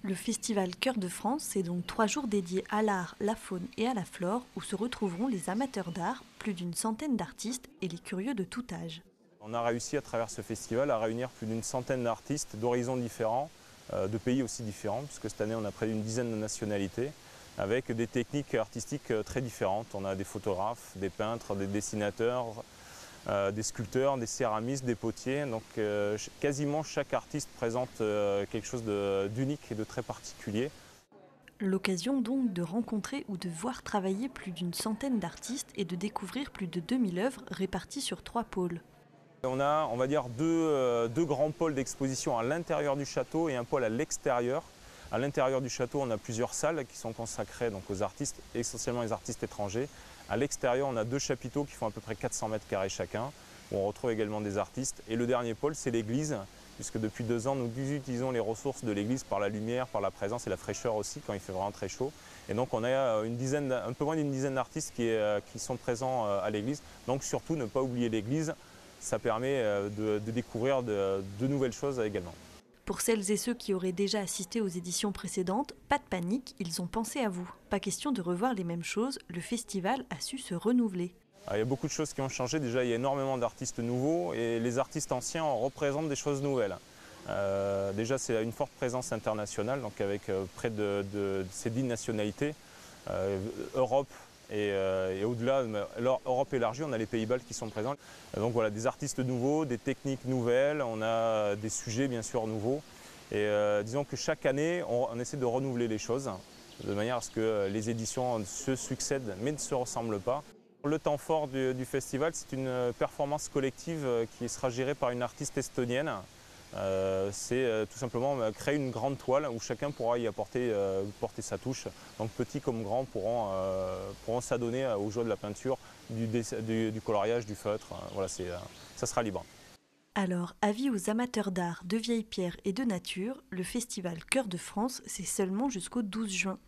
Le festival Cœur de France, c'est donc 3 jours dédiés à l'art, la faune et à la flore, où se retrouveront les amateurs d'art, plus d'une centaine d'artistes et les curieux de tout âge. On a réussi à travers ce festival à réunir plus d'une centaine d'artistes d'horizons différents, de pays aussi différents, puisque cette année on a près d'une dizaine de nationalités, avec des techniques artistiques très différentes. On a des photographes, des peintres, des dessinateurs, des sculpteurs, des céramistes, des potiers. Donc quasiment chaque artiste présente quelque chose d'unique et de très particulier. L'occasion donc de rencontrer ou de voir travailler plus d'une centaine d'artistes et de découvrir plus de 2000 œuvres réparties sur 3 pôles. On a, on va dire, deux grands pôles d'exposition à l'intérieur du château et un pôle à l'extérieur. À l'intérieur du château, on a plusieurs salles qui sont consacrées donc, aux artistes, essentiellement les artistes étrangers. À l'extérieur, on a 2 chapiteaux qui font à peu près 400 mètres carrés chacun, où on retrouve également des artistes. Et le dernier pôle, c'est l'église, puisque depuis 2 ans, nous utilisons les ressources de l'église par la lumière, par la présence et la fraîcheur aussi, quand il fait vraiment très chaud. Et donc on a un peu moins d'une dizaine d'artistes qui sont présents à l'église. Donc surtout, ne pas oublier l'église, ça permet de découvrir de nouvelles choses également. Pour celles et ceux qui auraient déjà assisté aux éditions précédentes, pas de panique, ils ont pensé à vous. Pas question de revoir les mêmes choses, le festival a su se renouveler. Il y a beaucoup de choses qui ont changé. Déjà, il y a énormément d'artistes nouveaux et les artistes anciens représentent des choses nouvelles. Déjà, c'est une forte présence internationale, donc avec près de ces 10 nationalités. Europe et au-delà, Europe élargie, on a les pays baltes qui sont présents. Donc voilà, des artistes nouveaux, des techniques nouvelles, on a des sujets bien sûr nouveaux. Et disons que chaque année, on essaie de renouveler les choses, de manière à ce que les éditions se succèdent mais ne se ressemblent pas. Le temps fort du festival, c'est une performance collective qui sera gérée par une artiste estonienne. C'est tout simplement créer une grande toile où chacun pourra y porter sa touche. Donc petits comme grands pourront s'adonner au jeu de la peinture, du coloriage, du feutre. Voilà, ça sera libre. Alors, avis aux amateurs d'art, de vieilles pierres et de nature, le festival Cœur de France, c'est seulement jusqu'au 12 juin.